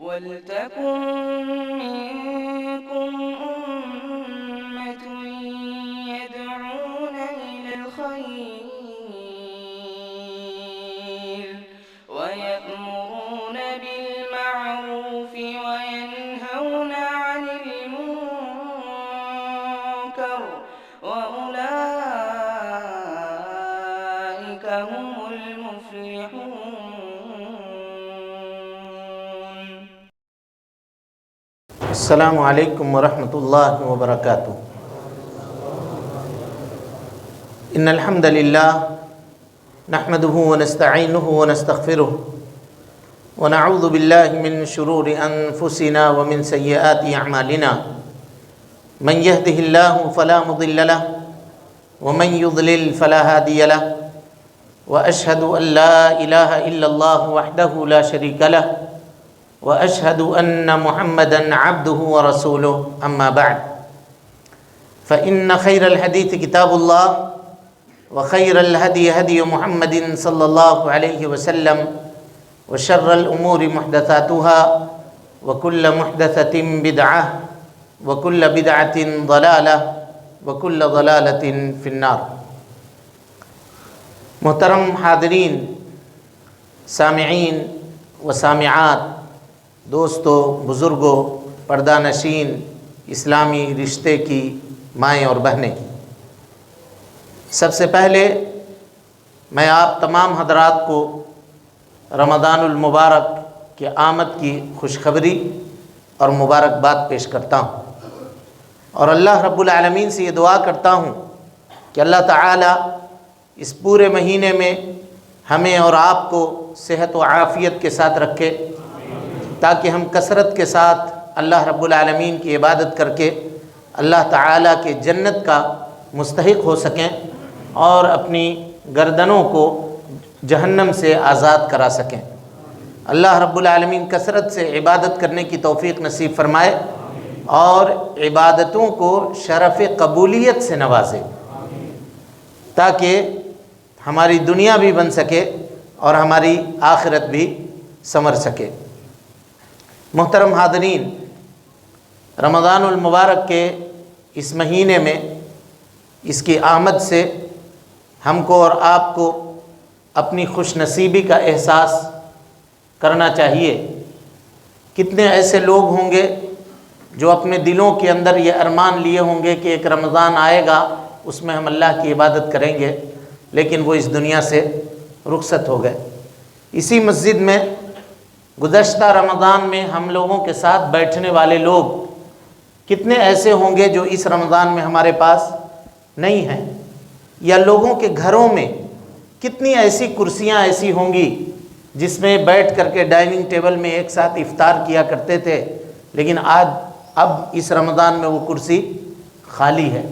وَلْتَكُن مِّنكُمْ أُمَّةٌ يَدْعُونَ إِلَى الْخَيْرِ وَيَأْمُرُونَ بِالْمَعْرُوفِ وَيَنْهَوْنَ عَنِ الْمُنكَرِ وَأُولَٰئِكَ هُمُ الْمُفْلِحُونَ. السلام علیکم ورحمۃ اللہ وبرکاتہ. ان الحمد للہ نحمده ونستعینه ونستغفره ونعوذ باللہ من شرور انفسنا ومن سیئات اعمالنا. من يهده الله فلا مضل له ومن يضلل فلا هادي له واشهد ان لا اله الا الله وحده لا شريك له وأشهد أن محمدًا عبده ورسوله. أما بعد فإن خير الحديث كتاب الله وخير الهدي هدي محمد صلى الله عليه وسلم وشر الأمور محدثاتها وكل محدثة بدعة وكل بدعة ضلالة وكل ضلالة في النار. محترم حاضرین، سامعین و سامعات، دوستو، بزرگوں، پردہ نشین، اسلامی رشتے کی مائیں اور بہنیں، سب سے پہلے میں آپ تمام حضرات کو رمضان المبارک کی آمد کی خوشخبری اور مبارکباد پیش کرتا ہوں، اور اللہ رب العالمین سے یہ دعا کرتا ہوں کہ اللہ تعالی اس پورے مہینے میں ہمیں اور آپ کو صحت و عافیت کے ساتھ رکھے، تاکہ ہم کثرت کے ساتھ اللہ رب العالمین کی عبادت کر کے اللہ تعالیٰ کے جنت کا مستحق ہو سکیں اور اپنی گردنوں کو جہنم سے آزاد کرا سکیں. اللہ رب العالمین کثرت سے عبادت کرنے کی توفیق نصیب فرمائے اور عبادتوں کو شرف قبولیت سے نوازے، تاکہ ہماری دنیا بھی بن سکے اور ہماری آخرت بھی سنور سکے. محترم حاضرین، رمضان المبارک کے اس مہینے میں اس کی آمد سے ہم کو اور آپ کو اپنی خوش نصیبی کا احساس کرنا چاہیے. کتنے ایسے لوگ ہوں گے جو اپنے دلوں کے اندر یہ ارمان لیے ہوں گے کہ ایک رمضان آئے گا، اس میں ہم اللہ کی عبادت کریں گے، لیکن وہ اس دنیا سے رخصت ہو گئے. اسی مسجد میں گزشتہ رمضان میں ہم لوگوں کے ساتھ بیٹھنے والے لوگ کتنے ایسے ہوں گے جو اس رمضان میں ہمارے پاس نہیں ہیں، یا لوگوں کے گھروں میں کتنی ایسی کرسیاں ایسی ہوں گی جس میں بیٹھ کر کے ڈائننگ ٹیبل میں ایک ساتھ افطار کیا کرتے تھے، لیکن اب اس رمضان میں وہ کرسی خالی ہے.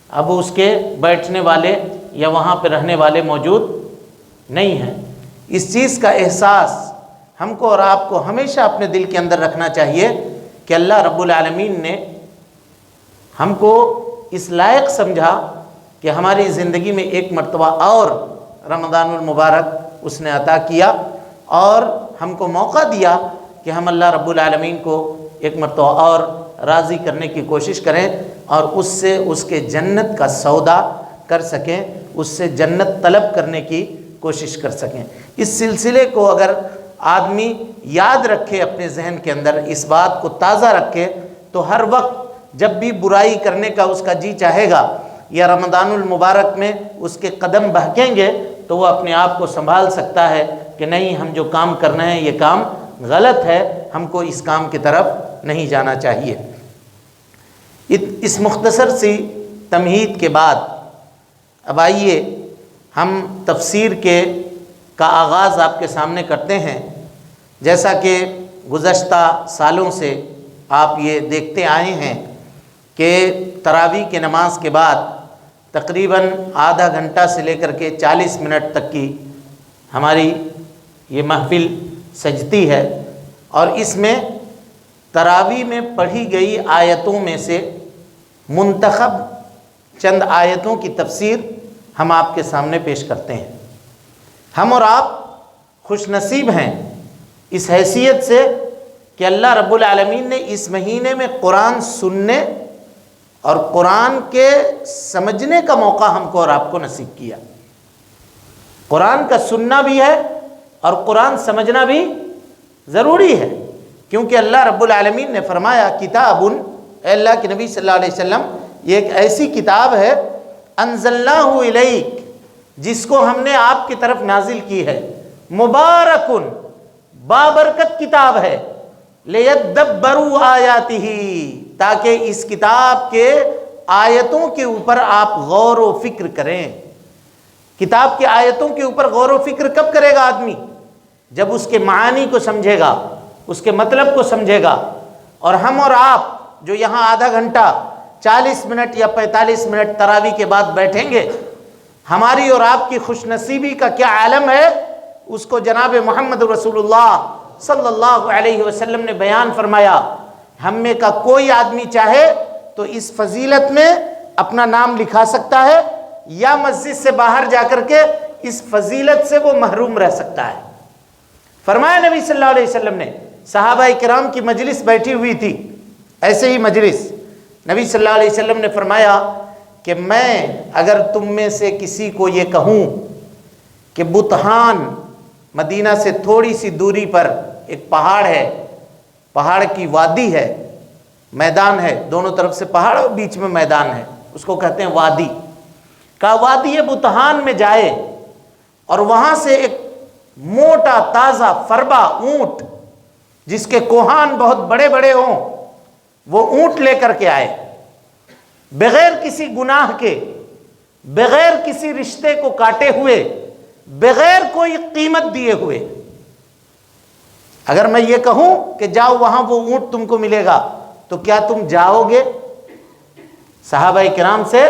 اب اس کے بیٹھنے والے یا وہاں پہ رہنے والے موجود نہیں ہیں. اس چیز کا احساس ہم کو اور آپ کو ہمیشہ اپنے دل کے اندر رکھنا چاہیے کہ اللہ رب العالمین نے ہم کو اس لائق سمجھا کہ ہماری زندگی میں ایک مرتبہ اور رمضان المبارک اس نے عطا کیا، اور ہم کو موقع دیا کہ ہم اللہ رب العالمین کو ایک مرتبہ اور راضی کرنے کی کوشش کریں اور اس سے اس کے جنت کا سودا کر سکیں، اس سے جنت طلب کرنے کی کوشش کر سکیں. اس سلسلے کو اگر آدمی یاد رکھے، اپنے ذہن کے اندر اس بات کو تازہ رکھے، تو ہر وقت جب بھی برائی کرنے کا اس کا جی چاہے گا یا رمضان المبارک میں اس کے قدم بہکیں گے، تو وہ اپنے آپ کو سنبھال سکتا ہے کہ نہیں، ہم جو کام کر رہے ہیں یہ کام غلط ہے، ہم کو اس کام کی طرف نہیں جانا چاہیے. اس مختصر سی تمہید کے بعد اب آئیے ہم تفسیر کا آغاز آپ کے سامنے کرتے ہیں. جیسا کہ گزشتہ سالوں سے آپ یہ دیکھتے آئے ہیں کہ تراویح کی نماز کے بعد تقریباً آدھا گھنٹہ سے لے کر کے 40 منٹ تک کی ہماری یہ محفل سجتی ہے، اور اس میں تراویح میں پڑھی گئی آیتوں میں سے منتخب چند آیتوں کی تفسیر ہم آپ کے سامنے پیش کرتے ہیں. ہم اور آپ خوش نصیب ہیں اس حیثیت سے کہ اللہ رب العالمین نے اس مہینے میں قرآن سننے اور قرآن کے سمجھنے کا موقع ہم کو اور آپ کو نصیب کیا۔ قرآن کا سننا بھی ہے اور قرآن سمجھنا بھی ضروری ہے، کیونکہ اللہ رب العالمین نے فرمایا کتاب، اے اللہ کے نبی صلی اللہ علیہ وسلم، یہ ایک ایسی کتاب ہے انزلناہ الیک، جس کو ہم نے آپ کی طرف نازل کی ہے، مبارکن، بابرکت کتاب ہے، لیدبروا آیاتہ، تاکہ اس کتاب کے آیتوں کے اوپر آپ غور و فکر کریں۔ کتاب کی آیتوں کے اوپر غور و فکر کب کرے گا آدمی؟ جب اس کے معانی کو سمجھے گا، اس کے مطلب کو سمجھے گا۔ اور ہم اور آپ جو یہاں آدھا گھنٹہ 40 منٹ یا 45 منٹ تراویح کے بعد بیٹھیں گے، ہماری اور آپ کی خوش نصیبی کا کیا عالم ہے، اس کو جناب محمد رسول اللہ صلی اللہ علیہ وسلم نے بیان فرمایا۔ ہم میں کا کوئی آدمی چاہے تو اس فضیلت میں اپنا نام لکھا سکتا ہے، یا مسجد سے باہر جا کر کے اس فضیلت سے وہ محروم رہ سکتا ہے۔ فرمایا نبی صلی اللہ علیہ وسلم نے، صحابہ کرام کی مجلس بیٹھی ہوئی تھی، ایسے ہی مجلس، نبی صلی اللہ علیہ وسلم نے فرمایا کہ میں اگر تم میں سے کسی کو یہ کہوں کہ بطحان مدینہ سے تھوڑی سی دوری پر ایک پہاڑ ہے، پہاڑ کی وادی ہے، میدان ہے، دونوں طرف سے پہاڑ اور بیچ میں میدان ہے، اس کو کہتے ہیں وادی، کا وادی بطحان میں جائے اور وہاں سے ایک موٹا تازہ فربا اونٹ، جس کے کوہان بہت بڑے بڑے ہوں، وہ اونٹ لے کر کے آئے، بغیر کسی گناہ کے، بغیر کسی رشتے کو کاٹے ہوئے، بغیر کوئی قیمت دیے ہوئے۔ اگر میں یہ کہوں کہ جاؤ وہاں وہ اونٹ تم کو ملے گا، تو کیا تم جاؤ گے؟ صحابہ کرام سے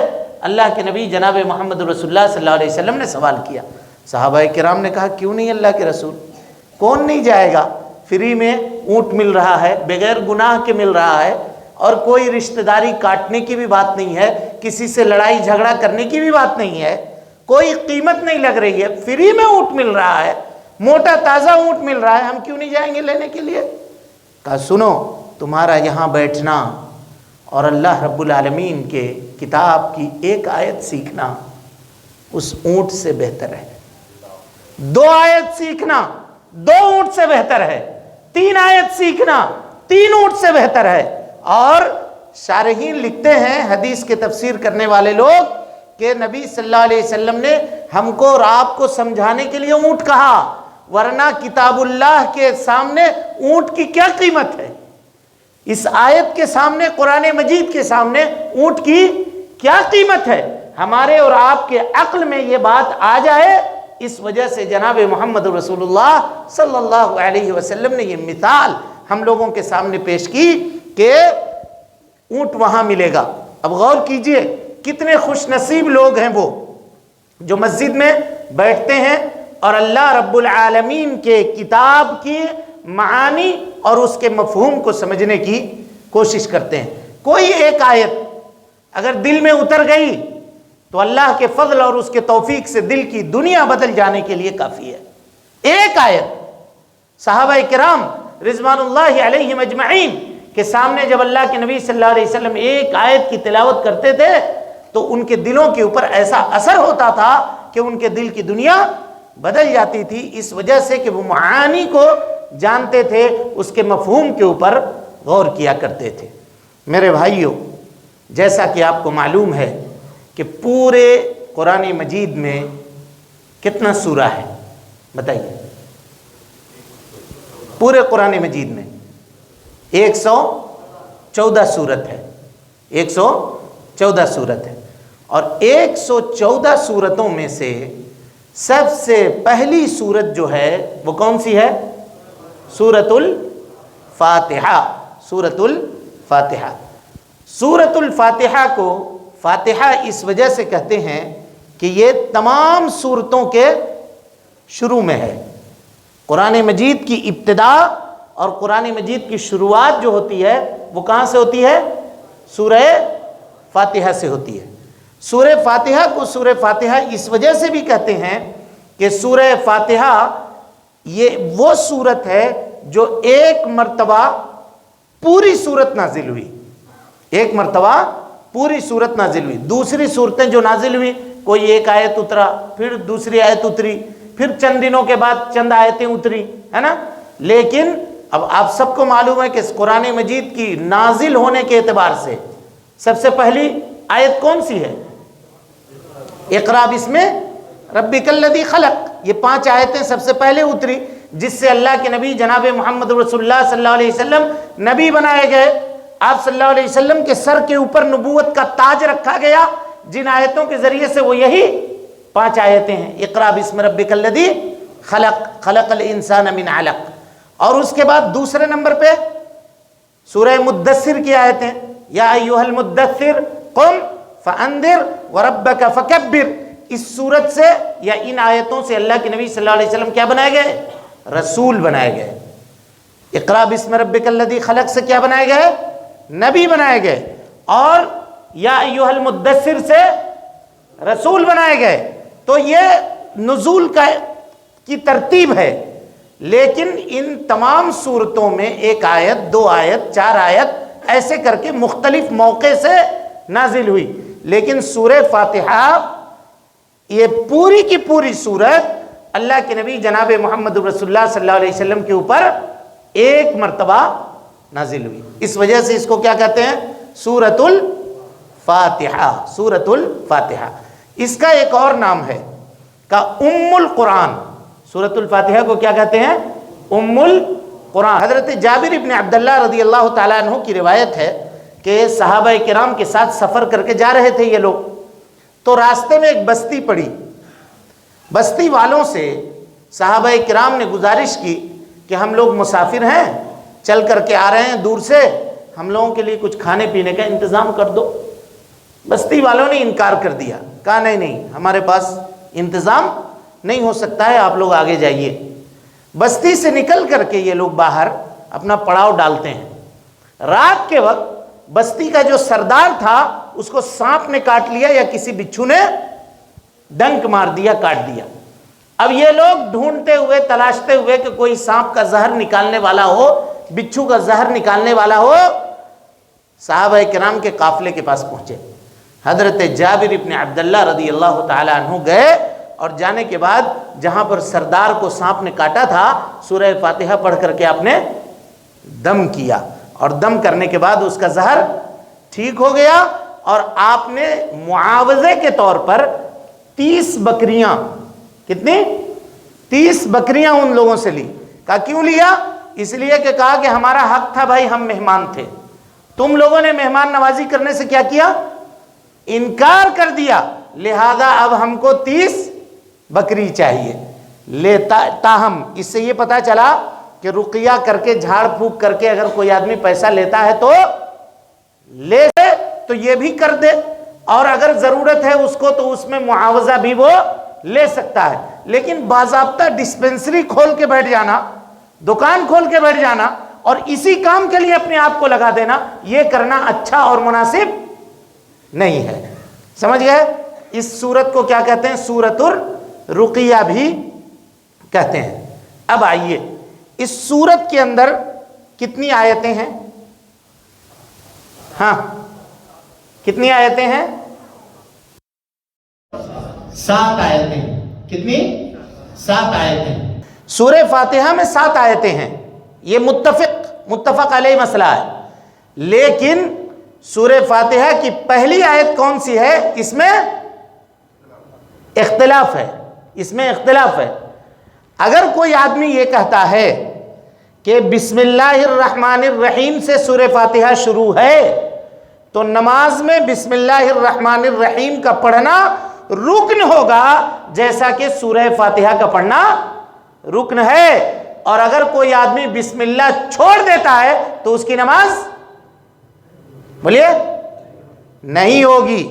اللہ کے نبی جناب محمد رسول اللہ صلی اللہ علیہ وسلم نے سوال کیا۔ صحابہ کرام نے کہا کیوں نہیں اللہ کے رسول، کون نہیں جائے گا؟ فری میں اونٹ مل رہا ہے، بغیر گناہ کے مل رہا ہے، اور کوئی رشتہ داری کاٹنے کی بھی بات نہیں ہے، کسی سے لڑائی جھگڑا کرنے کی بھی بات نہیں ہے، کوئی قیمت نہیں لگ رہی ہے، فری میں اونٹ مل رہا ہے، موٹا تازہ اونٹ مل رہا ہے، ہم کیوں نہیں جائیں گے لینے کے لیے؟ کہا سنو، تمہارا یہاں بیٹھنا اور اللہ رب العالمین کے کتاب کی ایک آیت سیکھنا اس اونٹ سے بہتر ہے، 2 آیت سیکھنا 2 اونٹ سے بہتر ہے، 3 آیت سیکھنا 3 اونٹ سے بہتر ہے۔ اور شارحین لکھتے ہیں، حدیث کے تفسیر کرنے والے لوگ، کہ نبی صلی اللہ علیہ وسلم نے ہم کو اور آپ کو سمجھانے کے لیے اونٹ کہا، ورنہ کتاب اللہ کے سامنے اونٹ کی کیا قیمت ہے؟ اس آیت کے سامنے، قرآن مجید کے سامنے اونٹ کی کیا قیمت ہے؟ ہمارے اور آپ کے عقل میں یہ بات آ جائے، اس وجہ سے جناب محمد رسول اللہ صلی اللہ علیہ وسلم نے یہ مثال ہم لوگوں کے سامنے پیش کی کہ اونٹ وہاں ملے گا۔ اب غور کیجئے کتنے خوش نصیب لوگ ہیں وہ جو مسجد میں بیٹھتے ہیں اور اللہ رب العالمین کے کتاب کی معانی اور اس کے مفہوم کو سمجھنے کی کوشش کرتے ہیں۔ کوئی ایک آیت اگر دل میں اتر گئی تو اللہ کے فضل اور اس کے توفیق سے دل کی دنیا بدل جانے کے لیے کافی ہے۔ ایک آیت، صحابہ کرام رضوان اللہ علیہم اجمعین کے سامنے جب اللہ کے نبی صلی اللہ علیہ وسلم ایک آیت کی تلاوت کرتے تھے تو ان کے دلوں کے اوپر ایسا اثر ہوتا تھا کہ ان کے دل کی دنیا بدل جاتی تھی، اس وجہ سے کہ وہ معانی کو جانتے تھے، اس کے مفہوم کے اوپر غور کیا کرتے تھے۔ میرے بھائیوں، جیسا کہ آپ کو معلوم ہے کہ پورے قرآن مجید میں کتنا سورہ ہے؟ بتائیے۔ پورے قرآن مجید میں 114 سورت ہے، 114 سورت ہے، اور 114 سورتوں میں سے سب سے پہلی سورت جو ہے وہ کون سی ہے؟ سورۃ الفاتحہ۔ سورۃ الفاتحہ، سورۃ الفاتحہ کو فاتحہ اس وجہ سے کہتے ہیں کہ یہ تمام سورتوں کے شروع میں ہے۔ قرآن مجید کی ابتدا اور قرآن مجید کی شروعات جو ہوتی ہے وہ کہاں سے ہوتی ہے؟ سورہ فاتحہ سے ہوتی ہے۔ سورہ فاتحہ کو سورہ فاتحہ اس وجہ سے بھی کہتے ہیں کہ سورہ فاتحہ یہ وہ سورت ہے جو ایک مرتبہ پوری صورت نازل ہوئی، ایک مرتبہ پوری صورت نازل ہوئی۔ دوسری صورتیں جو نازل ہوئی، کوئی ایک آیت اترا، پھر دوسری آیت اتری، پھر چند دنوں کے بعد چند آیتیں اتری، ہے نا۔ لیکن اب آپ سب کو معلوم ہے کہ اس قرآن مجید کی نازل ہونے کے اعتبار سے سب سے پہلی آیت کون سی ہے؟ اقرا بسم ربک الذی خلق۔ یہ 5 آیتیں سب سے پہلے اتری، جس سے اللہ کے نبی جناب محمد رسول اللہ صلی اللہ علیہ وسلم نبی بنائے گئے۔ آپ صلی اللہ علیہ وسلم کے سر کے اوپر نبوت کا تاج رکھا گیا، جن آیتوں کے ذریعے سے وہ یہی 5 آیتیں ہیں، اقرا بسم ربک الذی خلق، خلق الانسان من علق۔ اور اس کے بعد دوسرے نمبر پہ سورہ مدثر کی آیتیں، یا ایھا المدثر قم فانذر وربک فکبر۔ اس صورت سے یا ان آیتوں سے اللہ کے نبی صلی اللہ علیہ وسلم کیا بنائے گئے؟ رسول بنائے گئے۔ اقرا بسم ربک الذی خلق سے کیا بنائے گئے؟ نبی بنائے گئے۔ اور یا ایھا المدثر سے رسول بنائے گئے۔ تو یہ نزول کی ترتیب ہے، لیکن ان تمام صورتوں میں 1 آیت، 2 آیت، 4 آیت ایسے کر کے مختلف موقع سے نازل ہوئی۔ لیکن سورہ فاتحہ یہ پوری کی پوری صورت اللہ کے نبی جناب محمد رسول اللہ صلی اللہ علیہ وسلم کے اوپر ایک مرتبہ نازل ہوئی۔ اس وجہ سے اس کو کیا کہتے ہیں؟ سورۃ الفاتحہ، سورۃ الفاتحہ۔ اس کا ایک اور نام ہے کا ام القرآن۔ سورۃ الفاتحہ کو کیا کہتے ہیں؟ ام القرآن۔ حضرت جابر ابن عبداللہ رضی اللہ تعالیٰ عنہ کی روایت ہے کہ صحابہ کرام کے ساتھ سفر کر کے جا رہے تھے یہ لوگ، تو راستے میں ایک بستی پڑی۔ بستی والوں سے صحابہ کرام نے گزارش کی کہ ہم لوگ مسافر ہیں، چل کر کے آ رہے ہیں دور سے، ہم لوگوں کے لیے کچھ کھانے پینے کا انتظام کر دو۔ بستی والوں نے انکار کر دیا، کہا نہیں ہمارے پاس انتظام نہیں ہو سکتا ہے، آپ لوگ آگے جائیے۔ بستی سے نکل کر کے یہ لوگ باہر اپنا پڑاؤ ڈالتے ہیں۔ رات کے وقت بستی کا جو سردار تھا اس کو سانپ نے کاٹ لیا یا کسی بچھو نے ڈنک مار دیا، کاٹ دیا۔ اب یہ لوگ ڈھونڈتے ہوئے، تلاشتے ہوئے کہ کوئی سانپ کا زہر نکالنے والا ہو، بچھو کا زہر نکالنے والا ہو، صحابہ کرام کے قافلے کے پاس پہنچے۔ حضرت جابر ابن عبداللہ رضی اللہ تعالی عنہ گئے اور جانے کے بعد جہاں پر سردار کو سانپ نے کاٹا تھا، سورہ فاتحہ پڑھ کر کے آپ نے دم کیا، اور دم کرنے کے بعد اس کا زہر ٹھیک ہو گیا، اور آپ نے معاوضے کے طور پر 30 بکریاں، کتنی؟ 30 بکریاں ان لوگوں سے لی۔ کہا کیوں لیا؟ اس لیے کہ کہا کہ ہمارا حق تھا بھائی، ہم مہمان تھے، تم لوگوں نے مہمان نوازی کرنے سے کیا کیا؟ انکار کر دیا، لہذا اب ہم کو 30 بکری چاہیے۔ تاہم اس سے یہ پتا چلا کہ رقیہ کر کے، جھاڑ پھونک کر کے اگر کوئی آدمی پیسہ لیتا ہے تو لے تو یہ بھی کر دے، اور اگر ضرورت ہے اس کو تو اس میں معاوضہ بھی وہ لے سکتا ہے۔ لیکن باضابطہ ڈسپنسری کھول کے بیٹھ جانا، دکان کھول کے بیٹھ جانا اور اسی کام کے لیے اپنے آپ کو لگا دینا، یہ کرنا اچھا اور مناسب نہیں ہے۔ سمجھ گئے؟ اس سورت کو کیا کہتے ہیں؟ سورۃ الرقیہ بھی کہتے ہیں۔ اب آئیے، اس سورت کے اندر کتنی آیتیں ہیں؟ ہاں کتنی آیتیں ہیں؟ 7 آیتیں۔ کتنی؟ 7 آیتیں۔ سورہ فاتحہ میں 7 آیتیں ہیں، یہ متفق علیہ مسئلہ ہے۔ لیکن سورہ فاتحہ کی پہلی آیت کون سی ہے؟ اس میں اختلاف ہے، اس میں اختلاف ہے۔ اگر کوئی آدمی یہ کہتا ہے کہ بسم اللہ الرحمن الرحیم سے سورہ فاتحہ شروع ہے، تو نماز میں بسم اللہ الرحمن الرحیم کا پڑھنا رکن ہوگا، جیسا کہ سورہ فاتحہ کا پڑھنا رکن ہے۔ اور اگر کوئی آدمی بسم اللہ چھوڑ دیتا ہے تو اس کی نماز بولیے نہیں ہوگی۔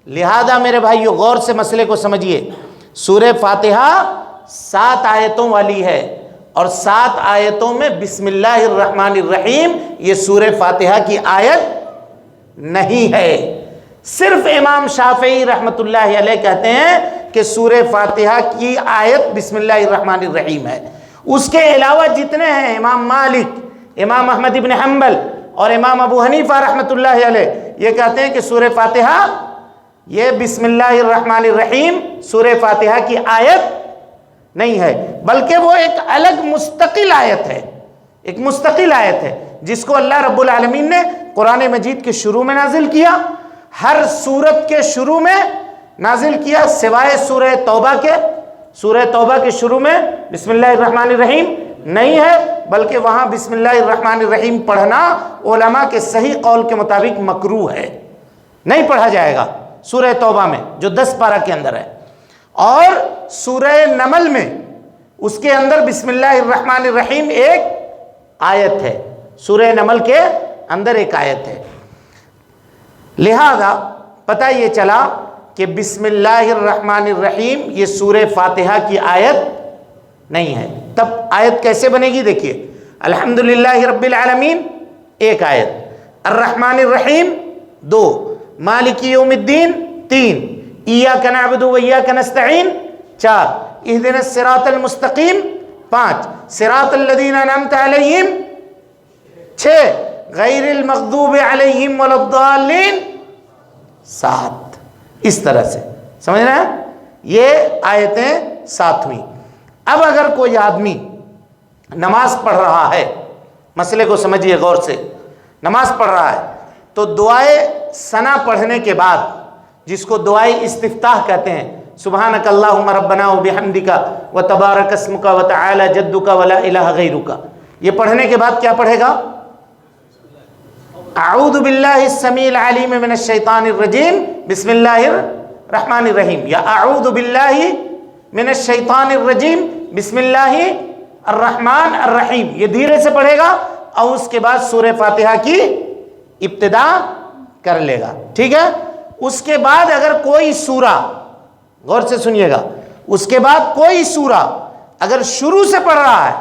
لہذا میرے بھائیو غور سے مسئلے کو سمجھیے، سورہ فاتحہ 7 آیتوں والی ہے، اور 7 آیتوں میں بسم اللہ الرحمن الرحیم یہ سورہ فاتحہ کی آیت نہیں ہے۔ صرف امام شافعی رحمت اللہ علیہ کہتے ہیں کہ سورہ فاتحہ کی آیت بسم اللہ الرحمن الرحیم ہے۔ اس کے علاوہ جتنے ہیں امام مالک، امام احمد ابن حنبل اور امام ابو حنیفہ رحمۃ اللہ علیہ، یہ کہتے ہیں کہ سورہ فاتحہ یہ بسم اللہ الرحمن الرحیم سورہ فاتحہ کی آیت نہیں ہے، بلکہ وہ ایک الگ مستقل آیت ہے، ایک مستقل آیت ہے جس کو اللہ رب العالمین نے قرآن مجید کے شروع میں نازل کیا، ہر سورت کے شروع میں نازل کیا سوائے سورہ توبہ کے۔ سورہ توبہ کے شروع میں بسم اللہ الرحمن الرحیم نہیں ہے، بلکہ وہاں بسم اللہ الرحمن الرحیم پڑھنا علماء کے صحیح قول کے مطابق مکروہ ہے، نہیں پڑھا جائے گا سورہ توبہ میں جو 10 پارہ کے اندر ہے۔ اور سورہ نمل میں اس کے اندر بسم اللہ الرحمن الرحیم ایک آیت ہے، سورہ نمل کے اندر ایک آیت ہے۔ لہذا پتہ یہ چلا کہ بسم اللہ الرحمن الرحیم یہ سورہ فاتحہ کی آیت نہیں ہے۔ تب آیت کیسے بنے گی؟ دیکھیے، الحمدللہ رب العالمین ایک آیت، الرحمن الرحیم 2، مالک یوم الدین 3، ایاک نعبد و ایاک نستعین 4، اہدنا الصراط المستقیم 5، صراط الذین انعمت علیہم 6، غیر المغضوب علیہم ولا الضالین 7۔ اس طرح سے سمجھ رہے ہیں؟ یہ آیتیں 7 ہوئیں۔ اب اگر کوئی آدمی نماز پڑھ رہا ہے، مسئلے کو سمجھیے غور سے، نماز پڑھ رہا ہے تو دعائے ثنا پڑھنے کے بعد، جس کو دعائے استفتاح کہتے ہیں، سبحانک اللہم ربنا و بحمدک و تبارک اسمک و تعالی جدک و لا الہ غیرک، یہ پڑھنے کے بعد کیا پڑھے گا؟ اعوذ باللہ السمیع العلیم من الشیطان الرجیم بسم اللہ الرحمن الرحیم، یا اعوذ باللہ من الشیطان الرجیم بسم اللہ الرحمن الرحیم، یہ دھیرے سے پڑھے گا اور اس کے بعد سورہ فاتحہ کی ابتدا کر لے گا، ٹھیک ہے؟ اس کے بعد اگر کوئی سورہ، غور سے سنیے گا، اس کے بعد کوئی سورہ اگر شروع سے پڑھ رہا ہے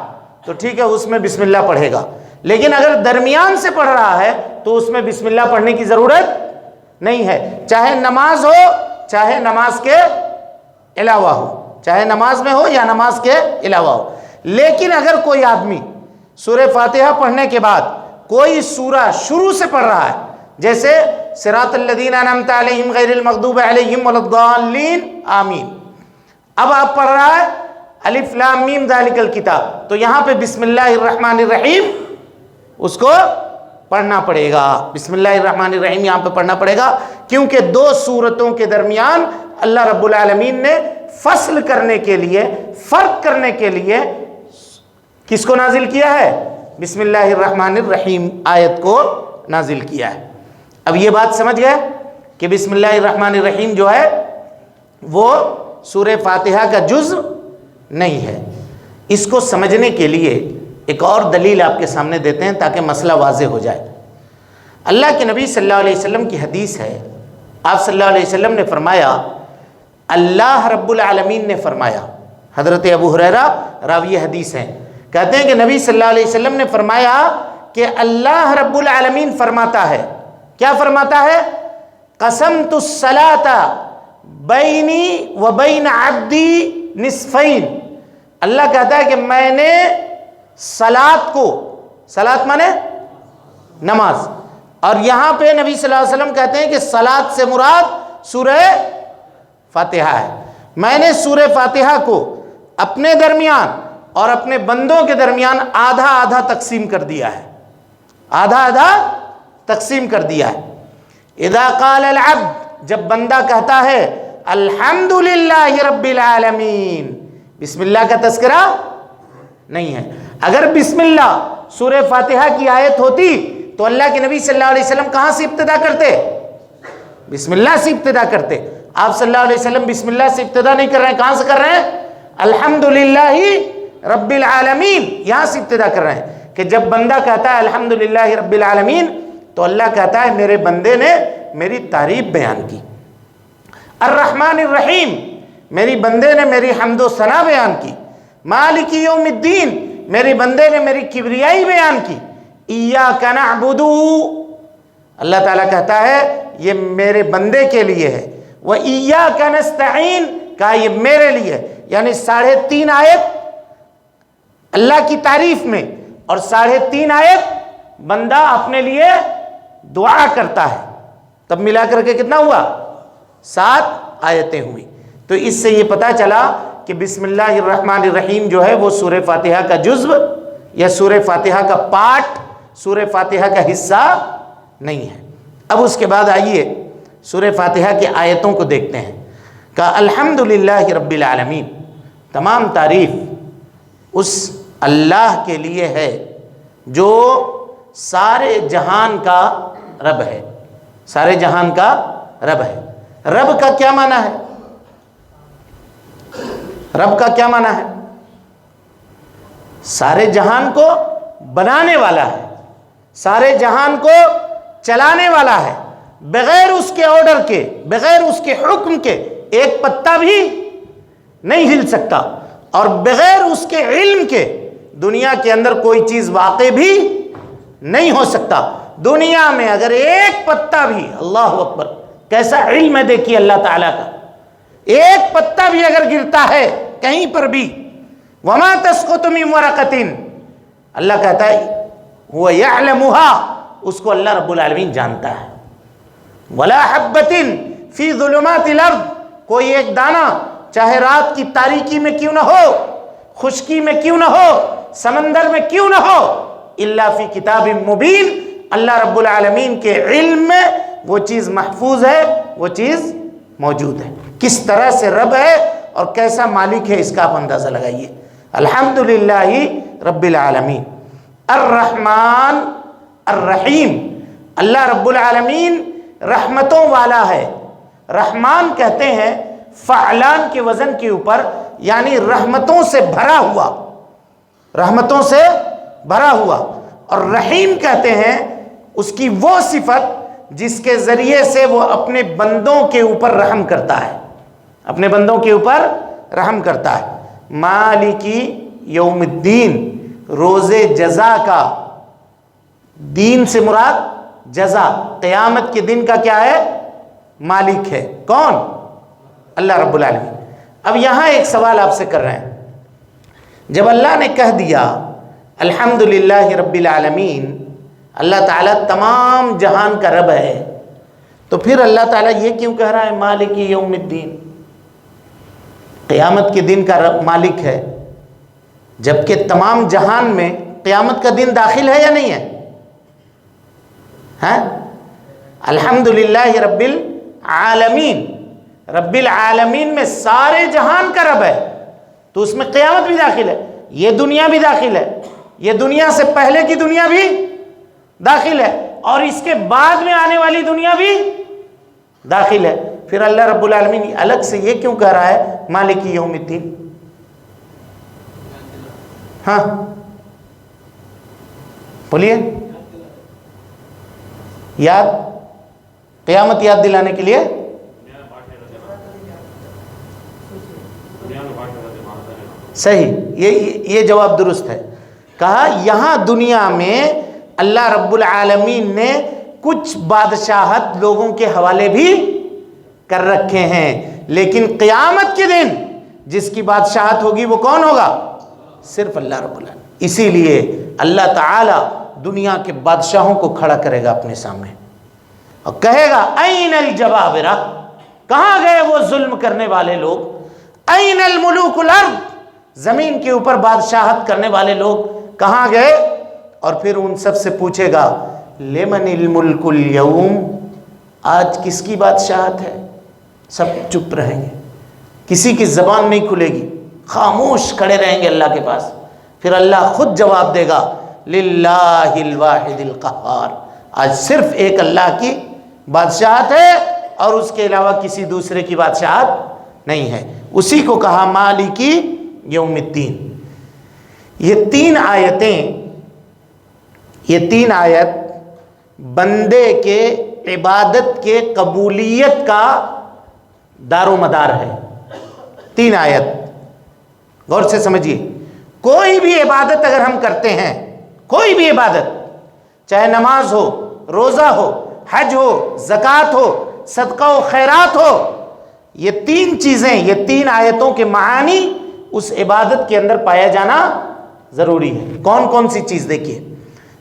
تو ٹھیک ہے، اس میں بسم اللہ پڑھے گا، لیکن اگر درمیان سے پڑھ رہا ہے تو اس میں بسم اللہ پڑھنے کی ضرورت نہیں ہے، چاہے نماز ہو چاہے نماز کے علاوہ ہو، چاہے نماز میں ہو یا نماز کے علاوہ ہو۔ لیکن اگر کوئی آدمی سورہ فاتحہ پڑھنے کے بعد کوئی سورہ شروع سے پڑھ رہا ہے، جیسے صراط الذین انعمت علیہم غیر المغضوب علیہم ولا الضالین آمین، اب آپ پڑھ رہا ہے الف لام میم ذالک الکتاب، تو یہاں پہ بسم اللہ الرحمن الرحیم اس کو پڑھنا پڑے گا، بسم اللہ الرحمن الرحیم یہاں پہ پڑھنا پڑے گا، کیونکہ 2 سورتوں کے درمیان اللہ رب العالمین نے فصل کرنے کے لیے، فرق کرنے کے لیے کس کو نازل کیا ہے؟ بسم اللہ الرحمن الرحیم آیت کو نازل کیا ہے۔ اب یہ بات سمجھ گئے کہ بسم اللہ الرحمن الرحیم جو ہے وہ سورہ فاتحہ کا جزء نہیں ہے۔ اس کو سمجھنے کے لیے ایک اور دلیل آپ کے سامنے دیتے ہیں تاکہ مسئلہ واضح ہو جائے۔ اللہ کے نبی صلی اللہ علیہ وسلم کی حدیث ہے، آپ صلی اللہ علیہ وسلم نے فرمایا، اللہ رب العالمین نے فرمایا، حضرت ابو ہریرہ راوی حدیث ہیں، کہتے ہیں کہ نبی صلی اللہ علیہ وسلم نے فرمایا کہ اللہ رب العالمین فرماتا ہے، کیا فرماتا ہے؟ قسمت الصلاۃ بینی و بین عبدی نصفین، اللہ کہتا ہے کہ میں نے صلاۃ کو، صلاۃ مانے نماز، اور یہاں پہ نبی صلی اللہ علیہ وسلم کہتے ہیں کہ صلاۃ سے مراد سورہ فاتحہ ہے، میں نے سورہ فاتحہ کو اپنے درمیان اور اپنے بندوں کے درمیان آدھا آدھا تقسیم کر دیا ہے، آدھا آدھا تقسیم کر دیا ہے۔ اذا قال العبد، جب بندہ کہتا ہے الحمدللہ رب العالمین، بسم اللہ کا تذکرہ نہیں ہے۔ اگر بسم اللہ سورہ فاتحہ کی آیت ہوتی تو اللہ کے نبی صلی اللہ علیہ وسلم کہاں سے ابتدا کرتے؟ بسم اللہ سے ابتدا کرتے۔ آپ صلی اللہ علیہ وسلم بسم اللہ سے ابتدا نہیں کر رہے ہیں، کہاں سے کر رہے ہیں؟ الحمدللہ رب العالمین، یہاں سے ابتدا کر رہے ہیں کہ جب بندہ کہتا ہے الحمدللہ رب العالمین تو اللہ کہتا ہے میرے بندے نے میری تعریف بیان کی۔ الرحمن الرحیم، میری بندے نے میری حمد و ثنا بیان کی۔ مالک یوم الدین، میرے بندے نے میری کبریائی بیان کی۔ ایاک نعبد، اللہ تعالیٰ کہتا ہے یہ میرے بندے کے لیے ہے۔ و ایاک نستعین، کہا یہ میرے لیے، یعنی 3.5 آیت اللہ کی تعریف میں، اور 3.5 آیت بندہ اپنے لیے دعا کرتا ہے، تب ملا کر کے کتنا ہوا؟ 7 آیتیں ہوئی۔ تو اس سے یہ پتہ چلا کہ بسم اللہ الرحمن الرحیم جو ہے وہ سورہ فاتحہ کا جزو یا سورہ فاتحہ کا پارٹ، سورہ فاتحہ کا حصہ نہیں ہے۔ اب اس کے بعد آئیے سورہ فاتحہ کی آیتوں کو دیکھتے ہیں۔ کہ الحمدللہ رب العالمین، تمام تعریف اس اللہ کے لیے ہے جو سارے جہان کا رب ہے، سارے جہان کا رب ہے۔ رب کا کیا معنی ہے؟ رب کا کیا معنی ہے؟ سارے جہان کو بنانے والا ہے، سارے جہان کو چلانے والا ہے، بغیر اس کے آرڈر کے، بغیر اس کے حکم کے ایک پتا بھی نہیں ہل سکتا، اور بغیر اس کے علم کے دنیا کے اندر کوئی چیز واقع بھی نہیں ہو سکتا۔ دنیا میں اگر ایک پتا بھی، اللہ اکبر، کیسا علم ہے دیکھیے اللہ تعالیٰ کا، ایک پتا بھی اگر گرتا ہے کہیں پر بھی، وما تسقط من ورقۃ، اللہ کہتا ہے وہ یعلمها، اس کو اللہ رب العالمین جانتا ہے۔ ولا حبۃ فی ظلمات الارض، کوئی ایک دانہ چاہے رات کی تاریکی میں کیوں نہ ہو، خشکی میں کیوں نہ ہو، سمندر میں کیوں نہ ہو، الا فی کتاب مبین، اللہ رب العالمین کے علم میں وہ چیز محفوظ ہے، وہ چیز موجود ہے۔ کس طرح سے رب ہے اور کیسا مالک ہے، اس کا آپ اندازہ لگائیے۔ الحمدللہ رب العالمین، الرحمن الرحیم، اللہ رب العالمین رحمتوں والا ہے۔ رحمان کہتے ہیں فعلان کے وزن کے اوپر، یعنی رحمتوں سے بھرا ہوا، رحمتوں سے بھرا ہوا، اور رحیم کہتے ہیں اس کی وہ صفت جس کے ذریعے سے وہ اپنے بندوں کے اوپر رحم کرتا ہے، اپنے بندوں کے اوپر رحم کرتا ہے۔ مالکی یوم الدین، روز جزا کا، دین سے مراد جزا، قیامت کے دن کا کیا ہے؟ مالک ہے۔ کون؟ اللہ رب العالمین۔ اب یہاں ایک سوال آپ سے کر رہے ہیں، جب اللہ نے کہہ دیا الحمدللہ رب العالمین، اللہ تعالیٰ تمام جہان کا رب ہے، تو پھر اللہ تعالیٰ یہ کیوں کہہ رہا ہے مالک یوم الدین؟ قیامت کے دن کا رب مالک ہے، جبکہ تمام جہان میں قیامت کا دن داخل ہے یا نہیں ہے؟ ہاں؟ الحمدللہ رب العالمین، رب العالمین میں سارے جہان کا رب ہے، تو اس میں قیامت بھی داخل ہے، یہ دنیا بھی داخل ہے، یہ دنیا سے پہلے کی دنیا بھی داخل ہے، اور اس کے بعد میں آنے والی دنیا بھی داخل ہے۔ پھر اللہ رب العالمین الگ سے یہ کیوں کہہ رہا ہے مالک یوم الدین؟ ہاں بولیے، یاد، قیامت یاد دلانے کے لیے؟ صحیح، یہ جواب درست ہے۔ کہا یہاں دنیا میں اللہ رب العالمین نے کچھ بادشاہت لوگوں کے حوالے بھی کر رکھے ہیں، لیکن قیامت کے دن جس کی بادشاہت ہوگی وہ کون ہوگا؟ صرف اللہ رب العالمین۔ اسی لیے اللہ تعالی دنیا کے بادشاہوں کو کھڑا کرے گا اپنے سامنے اور کہے گا این الجبابرہ، کہاں گئے وہ ظلم کرنے والے لوگ؟ این الملوک الارض، زمین کے اوپر بادشاہت کرنے والے لوگ کہاں گئے؟ اور پھر ان سب سے پوچھے گا لمن الملک اليوم، آج کس کی بادشاہت ہے؟ سب چپ رہیں گے، کسی کی زبان نہیں کھلے گی، خاموش کھڑے رہیں گے اللہ کے پاس۔ پھر اللہ خود جواب دے گا للہ الواحد القہار، آج صرف ایک اللہ کی بادشاہت ہے اور اس کے علاوہ کسی دوسرے کی بادشاہت نہیں ہے۔ اسی کو کہا مالکی یوم الدین۔ یہ تین آیت بندے کے عبادت کے قبولیت کا دار و مدار ہے۔ 3 آیت غور سے سمجھیے۔ کوئی بھی عبادت اگر ہم کرتے ہیں، کوئی بھی عبادت، چاہے نماز ہو، روزہ ہو، حج ہو، زکوٰۃ ہو، صدقہ و خیرات ہو، یہ 3 چیزیں، یہ 3 آیتوں کے معانی اس عبادت کے اندر پایا جانا ضروری ہے۔ کون کون سی چیز؟ دیکھیے،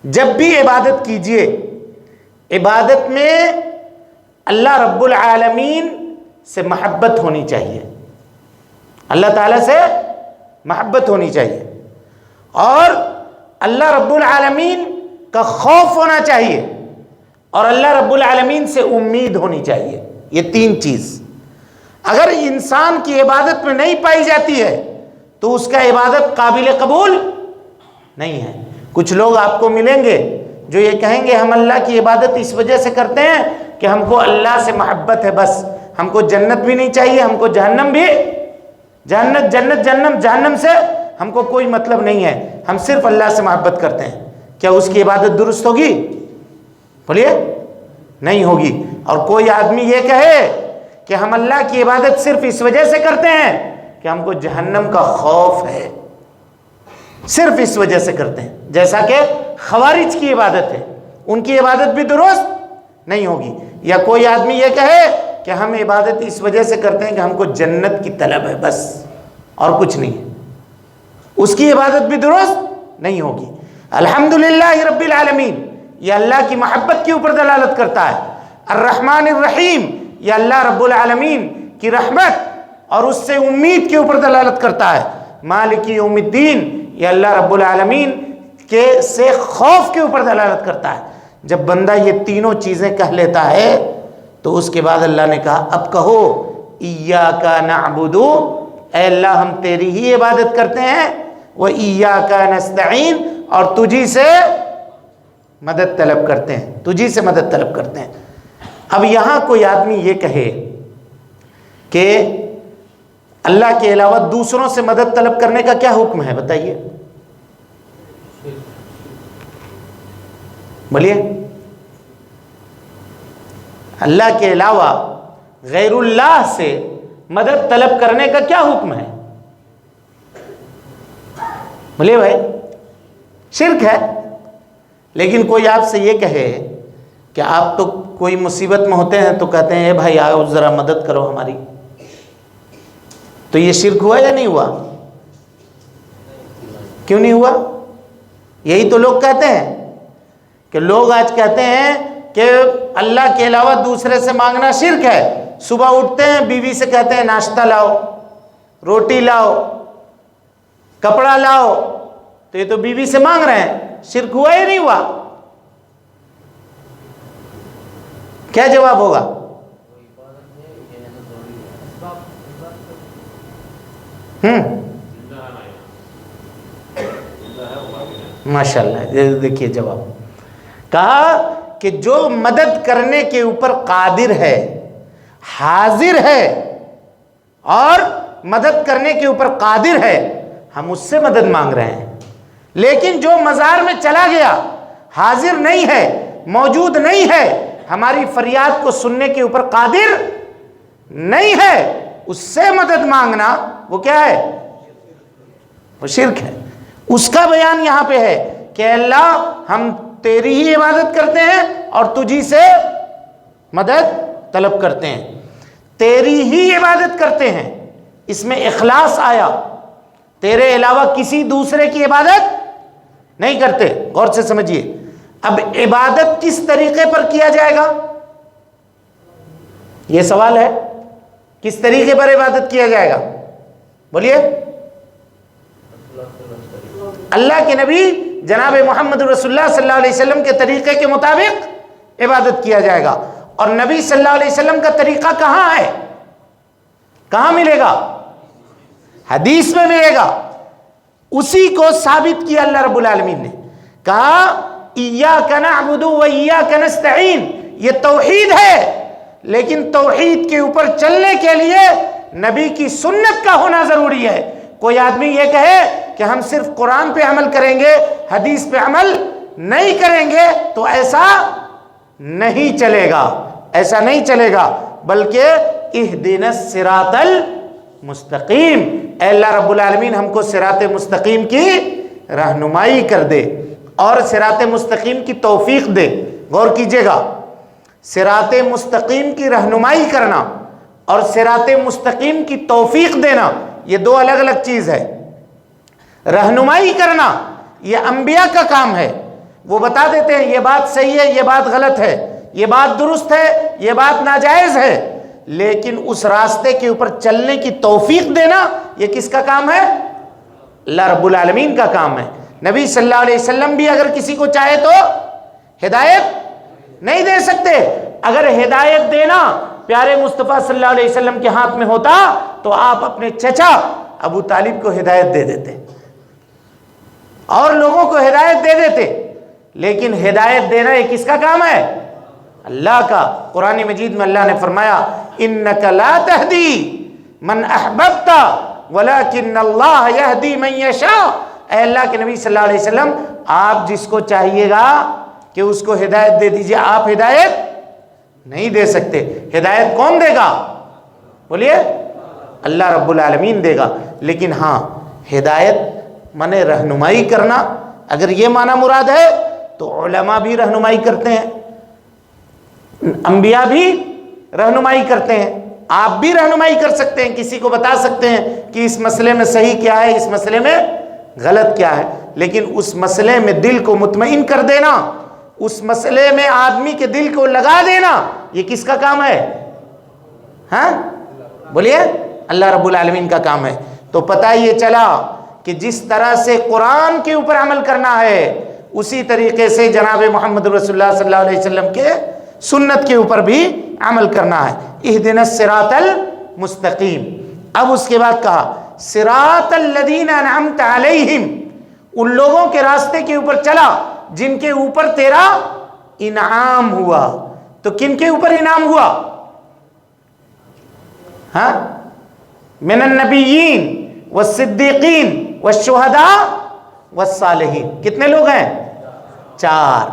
جب بھی عبادت کیجئے، عبادت میں اللہ رب العالمین سے محبت ہونی چاہیے، اللہ تعالیٰ سے محبت ہونی چاہیے، اور اللہ رب العالمین کا خوف ہونا چاہیے، اور اللہ رب العالمین سے امید ہونی چاہیے۔ یہ تین چیز اگر انسان کی عبادت میں نہیں پائی جاتی ہے تو اس کا عبادت قابل قبول نہیں ہے۔ کچھ لوگ آپ کو ملیں گے جو یہ کہیں گے ہم اللہ کی عبادت اس وجہ سے کرتے ہیں کہ ہم کو اللہ سے محبت ہے، بس ہم کو جنت بھی نہیں چاہیے، ہم کو جہنم بھی، جہنم سے ہم کو کوئی مطلب نہیں ہے، ہم صرف اللہ سے محبت کرتے ہیں۔ کیا اس کی عبادت درست ہوگی؟ بولیے، نہیں ہوگی۔ اور کوئی آدمی یہ کہے کہ ہم اللہ کی عبادت صرف اس وجہ سے کرتے ہیں کہ ہم کو جہنم کا خوف ہے، صرف اس وجہ سے کرتے ہیں، جیسا کہ خوارج کی عبادت ہے، ان کی عبادت بھی درست نہیں ہوگی۔ یا کوئی آدمی یہ کہے کہ ہم عبادت اس وجہ سے کرتے ہیں کہ ہم کو جنت کی طلب ہے، بس اور کچھ نہیں ہے، اس کی عبادت بھی درست نہیں ہوگی۔ الحمدللہ رب العالمین، یہ اللہ کی محبت کے اوپر دلالت کرتا ہے۔ الرحمن الرحیم، یہ اللہ رب العالمین کی رحمت اور اس سے امید کے اوپر دلالت کرتا ہے۔ مالک یوم الدین، یہ اللہ رب العالمین کے سے خوف کے اوپر دلالت کرتا ہے۔ جب بندہ یہ تینوں چیزیں کہہ لیتا ہے تو اس کے بعد اللہ نے کہا اب کہو ایاک نعبد، اے اللہ ہم تیری ہی عبادت کرتے ہیں، و ایاک نستعین، اور تجھی سے مدد طلب کرتے ہیں، تجھی سے مدد طلب کرتے ہیں۔ اب یہاں کوئی آدمی یہ کہے کہ اللہ کے علاوہ دوسروں سے مدد طلب کرنے کا کیا حکم ہے؟ بتائیے، بولیے۔ اللہ کے علاوہ غیر اللہ سے مدد طلب کرنے کا کیا حکم ہے؟ بولیے بھائی، شرک ہے۔ لیکن کوئی آپ سے یہ کہے کہ آپ تو کوئی مصیبت میں ہوتے ہیں تو کہتے ہیں اے بھائی آؤ ذرا مدد کرو ہماری، تو یہ شرک ہوا یا نہیں ہوا؟ کیوں نہیں ہوا؟ یہی تو لوگ کہتے ہیں کہ لوگ آج کہتے ہیں کہ اللہ کے علاوہ دوسرے سے مانگنا شرک ہے۔ صبح اٹھتے ہیں بیوی سے کہتے ہیں ناشتہ لاؤ، روٹی لاؤ، کپڑا لاؤ، تو یہ تو بیوی سے مانگ رہے ہیں، شرک ہوا یا نہیں ہوا؟ کیا جواب ہوگا؟ ماشاء اللہ، دیکھیے جواب کہا کہ جو مدد کرنے کے اوپر قادر ہے، حاضر ہے اور مدد کرنے کے اوپر قادر ہے، ہم اس سے مدد مانگ رہے ہیں۔ لیکن جو مزار میں چلا گیا، حاضر نہیں ہے، موجود نہیں ہے، ہماری فریاد کو سننے کے اوپر قادر نہیں ہے، اس سے مدد مانگنا وہ کیا ہے؟ وہ شرک ہے۔ اس کا بیان یہاں پہ ہے کہ اللہ ہم تیری ہی عبادت کرتے ہیں اور تجھی سے مدد طلب کرتے ہیں، تیری ہی عبادت کرتے ہیں، اس میں اخلاص آیا، تیرے علاوہ کسی دوسرے کی عبادت نہیں کرتے۔ غور سے سمجھیے، اب عبادت کس طریقے پر کیا جائے گا؟ یہ سوال ہے، کس طریقے پر عبادت کیا جائے گا؟ بولیے۔ اللہ کے نبی جناب محمد رسول اللہ صلی اللہ علیہ وسلم کے طریقے کے مطابق عبادت کیا جائے گا۔ اور نبی صلی اللہ علیہ وسلم کا طریقہ کہاں ہے؟ کہاں ملے گا؟ حدیث میں ملے گا۔ اسی کو ثابت کیا اللہ رب العالمین نے، کہا ایاک نعبد و ایاک نستعین، یہ توحید ہے، لیکن توحید کے اوپر چلنے کے لیے نبی کی سنت کا ہونا ضروری ہے۔ کوئی آدمی یہ کہے کہ ہم صرف قرآن پہ عمل کریں گے، حدیث پہ عمل نہیں کریں گے، تو ایسا نہیں چلے گا، ایسا نہیں چلے گا، بلکہ اہدنا الصراط المستقیم، اے اللہ رب العالمین ہم کو صراط مستقیم کی رہنمائی کر دے اور صراط مستقیم کی توفیق دے۔ غور کیجئے گا، صراط مستقیم کی رہنمائی کرنا اور صراط مستقیم کی توفیق دینا، یہ دو الگ الگ چیز ہے۔ رہنمائی کرنا یہ انبیاء کا کام ہے. وہ بتا دیتے ہیں یہ بات صحیح ہے، یہ بات غلط ہے، یہ بات درست ہے، یہ بات ناجائز ہے، لیکن اس راستے کے اوپر چلنے کی توفیق دینا یہ کس کا کام ہے؟ اللہ رب العالمین کا کام ہے. نبی صلی اللہ علیہ وسلم بھی اگر کسی کو چاہے تو ہدایت نہیں دے سکتے. اگر ہدایت دینا پیارے مصطفیٰ صلی اللہ علیہ وسلم کے ہاتھ میں ہوتا تو آپ اپنے چچا ابو طالب کو ہدایت دے دیتے اور لوگوں کو ہدایت دے دیتے. لیکن ہدایت دینا یہ کس کا کام ہے؟ اللہ کا. قرآن مجید میں اللہ نے فرمایا انک لا تہدی من احببت ولکن اللہ یہدی من یشاء. اے اللہ کے نبی صلی اللہ علیہ وسلم، آپ جس کو چاہیے گا کہ اس کو ہدایت دے دیجئے، آپ ہدایت نہیں دے سکتے. ہدایت کون دے گا؟ بولیے اللہ رب العالمین دے گا. لیکن ہاں ہدایت مانے رہنمائی کرنا، اگر یہ معنی مراد ہے تو علماء بھی رہنمائی کرتے ہیں، انبیاء بھی رہنمائی کرتے ہیں. آپ بھی رہنمائی کر سکتے ہیں، کسی کو بتا سکتے ہیں کہ اس مسئلے میں صحیح کیا ہے، اس مسئلے میں غلط کیا ہے. لیکن اس مسئلے میں دل کو مطمئن کر دینا، اس مسئلے میں آدمی کے دل کو لگا دینا، یہ کس کا کام ہے؟ ہاں بولیے اللہ رب العالمین کا کام ہے. تو پتہ یہ چلا کہ جس طرح سے قرآن کے اوپر عمل کرنا ہے اسی طریقے سے جناب محمد رسول اللہ صلی اللہ علیہ وسلم کے سنت کے اوپر بھی عمل کرنا ہے. اہدنا الصراط المستقیم. اب اس کے بعد کہا صراط الذین انعمت علیہم، ان لوگوں کے راستے کے اوپر چلا جن کے اوپر تیرا انعام ہوا. تو کن کے اوپر انعام ہوا؟ ہاں من النبیین والصدیقین والشہداء والصالحین. کتنے لوگ ہیں؟ 4.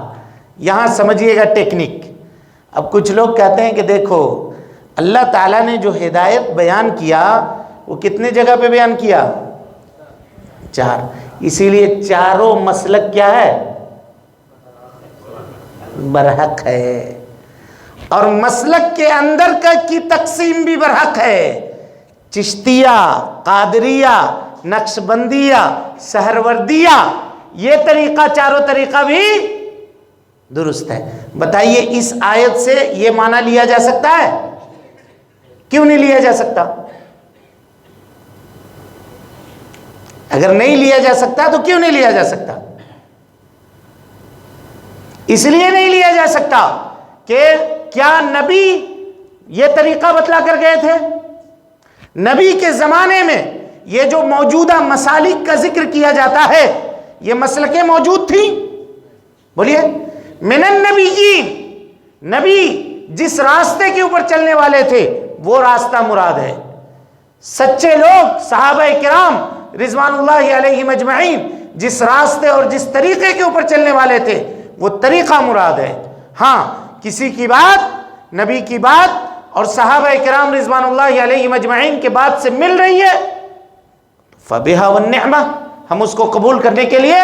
یہاں سمجھیے گا ٹیکنک. اب کچھ لوگ کہتے ہیں کہ دیکھو اللہ تعالیٰ نے جو ہدایت بیان کیا وہ کتنے جگہ پہ بیان کیا؟ 4. اسی لیے چاروں مسلک کیا ہے؟ برحق ہے. اور مسلک کے اندر کی تقسیم بھی برحق ہے. چشتیہ، قادریہ، نقشبندیہ، سہروردیہ، یہ طریقہ چاروں طریقہ بھی درست ہے. بتائیے اس آیت سے یہ معنی لیا جا سکتا ہے؟ کیوں نہیں لیا جا سکتا؟ اگر نہیں لیا جا سکتا تو کیوں نہیں لیا جا سکتا؟ اس لیے نہیں لیا جا سکتا کہ کیا نبی یہ طریقہ بتلا کر گئے تھے؟ نبی کے زمانے میں یہ جو موجودہ مسالک کا ذکر کیا جاتا ہے یہ مسلکیں موجود تھیں؟ بولیے من النبیین. نبی جس راستے کے اوپر چلنے والے تھے وہ راستہ مراد ہے. سچے لوگ صحابہ کرام رضوان اللہ علیہم اجمعین جس راستے اور جس طریقے کے اوپر چلنے والے تھے وہ طریقہ مراد ہے. ہاں کسی کی بات، نبی کی بات اور صحابہ کرام رضوان اللہ علیہم اجمعین کے بات سے مل رہی ہے فبہا والنعمہ، ہم اس کو قبول کرنے کے لیے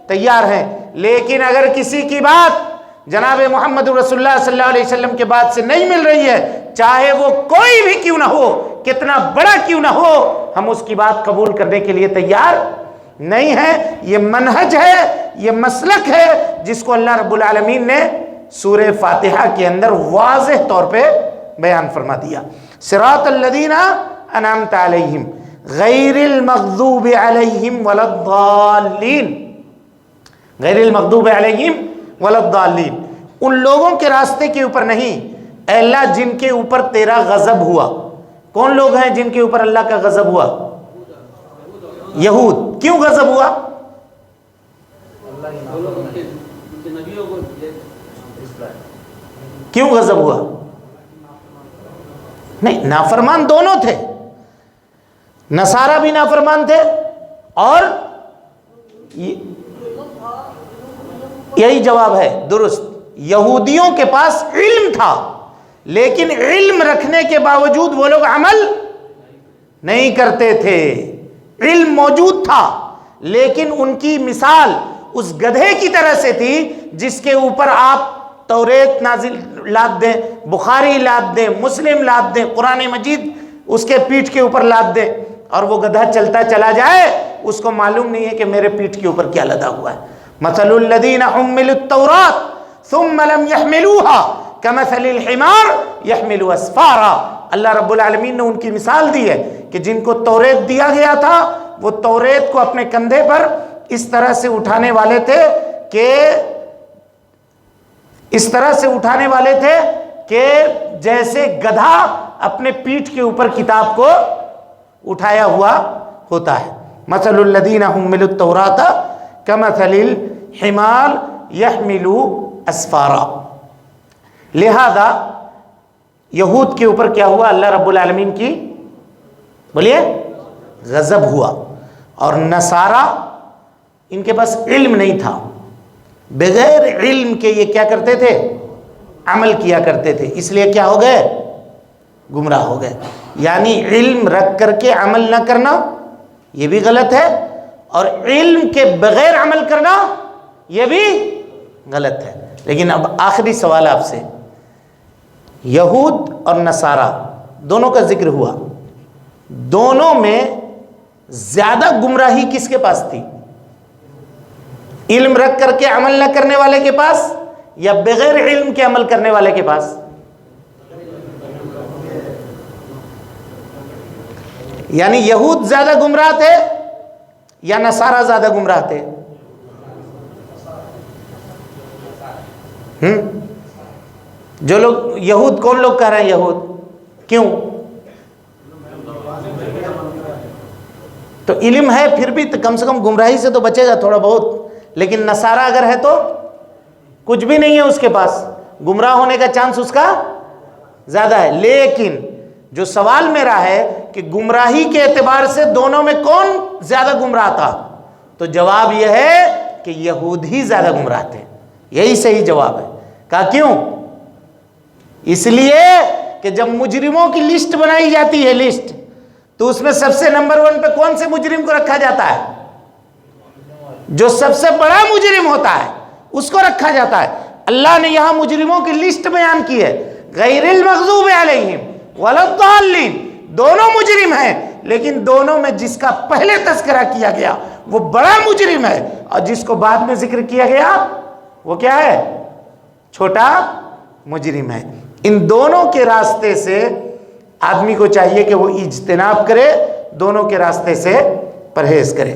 تیار ہیں. لیکن اگر کسی کی بات جناب محمد رسول اللہ صلی اللہ علیہ وسلم کے بات سے نہیں مل رہی ہے، چاہے وہ کوئی بھی کیوں نہ ہو، کتنا بڑا کیوں نہ ہو، ہم اس کی بات قبول کرنے کے لیے تیار نہیں ہے. یہ منہج ہے، یہ مسلک ہے جس کو اللہ رب العالمین نے سورہ فاتحہ کے اندر واضح طور پہ بیان فرما دیا. صراط الذین انعمت علیہم غیر المغضوب علیہم ولا الضالین. غیر المغضوب علیہم ولا الضالین، ان لوگوں کے راستے کے اوپر نہیں اے اللہ جن کے اوپر تیرا غضب ہوا. کون لوگ ہیں جن کے اوپر اللہ کا غضب ہوا؟ یہود. کیوں غضب ہوا؟ کیوں غضب ہوا؟ نہیں، نافرمان دونوں تھے، نصارہ بھی نافرمان تھے اور یہی جواب ہے درست. یہودیوں کے پاس علم تھا لیکن علم رکھنے کے باوجود وہ لوگ عمل نہیں کرتے تھے. علم موجود تھا لیکن ان کی مثال اس گدھے کی طرح سے تھی جس کے اوپر آپ توریت نازل لاد دیں، بخاری لاد دیں، مسلم لاد دیں، قرآن مجید اس کے پیٹھ کے اوپر لاد دیں اور وہ گدھا چلتا چلا جائے، اس کو معلوم نہیں ہے کہ میرے پیٹھ کے اوپر کیا لدا ہوا ہے. مثل الذین حملوا التوراۃ ثم لم يحملوها كمثل الحمار يحمل اسفارا. اللہ رب العالمین نے ان کی مثال دی ہے کہ جن کو توریت دیا گیا تھا وہ توریت کو اپنے کندھے پر اس طرح سے اٹھانے والے تھے کہ جیسے گدھا اپنے پیٹھ کے اوپر کتاب کو اٹھایا ہوا ہوتا ہے. مثل الذین حملوا التوراۃ کمثل الحمار یحمل اسفارا. لہذا یہود کے اوپر کیا ہوا؟ اللہ رب العالمین کی بولیے غضب ہوا. اور نصارہ ان کے پاس علم نہیں تھا، بغیر علم کے یہ کیا کرتے تھے؟ عمل کیا کرتے تھے. اس لیے کیا ہو گئے؟ گمراہ ہو گئے. یعنی علم رکھ کر کے عمل نہ کرنا یہ بھی غلط ہے، اور علم کے بغیر عمل کرنا یہ بھی غلط ہے. لیکن اب آخری سوال آپ سے، یہود اور نصارہ دونوں کا ذکر ہوا، دونوں میں زیادہ گمراہی کس کے پاس تھی؟ علم رکھ کر کے عمل نہ کرنے والے کے پاس یا بغیر علم کے عمل کرنے والے کے پاس؟ یعنی یہود زیادہ گمراہ تھے یا نصارہ زیادہ گمراہ تھے؟ جو لوگ یہود، کون لوگ کہہ رہے ہیں یہود؟ کیوں؟ تو علم ہے پھر بھی تو کم سے کم گمراہی سے تو بچے گا تھوڑا بہت. لیکن نصارہ اگر ہے تو کچھ بھی نہیں ہے اس کے پاس، گمراہ ہونے کا چانس اس کا زیادہ ہے. لیکن جو سوال میرا ہے کہ گمراہی کے اعتبار سے دونوں میں کون زیادہ گمراہ تھا، تو جواب یہ ہے کہ یہود ہی زیادہ گمراہ تھے. یہی صحیح جواب ہے. کہا کیوں؟ اس لیے کہ جب مجرموں کی لسٹ بنائی جاتی ہے، لسٹ، تو اس میں سب سے نمبر 1 پہ کون سے مجرم کو رکھا جاتا ہے؟ جو سب سے بڑا مجرم ہوتا ہے اس کو رکھا جاتا ہے. اللہ نے یہاں مجرموں کی لسٹ بیان کی ہے، غیر المغضوب علیہم ولا الضالین. دونوں مجرم ہیں، لیکن دونوں میں جس کا پہلے تذکرہ کیا گیا وہ بڑا مجرم ہے، اور جس کو بعد میں ذکر کیا گیا وہ کیا ہے؟ چھوٹا مجرم ہے. ان دونوں کے راستے سے آدمی کو چاہیے کہ وہ اجتناب کرے، دونوں کے راستے سے پرہیز کرے.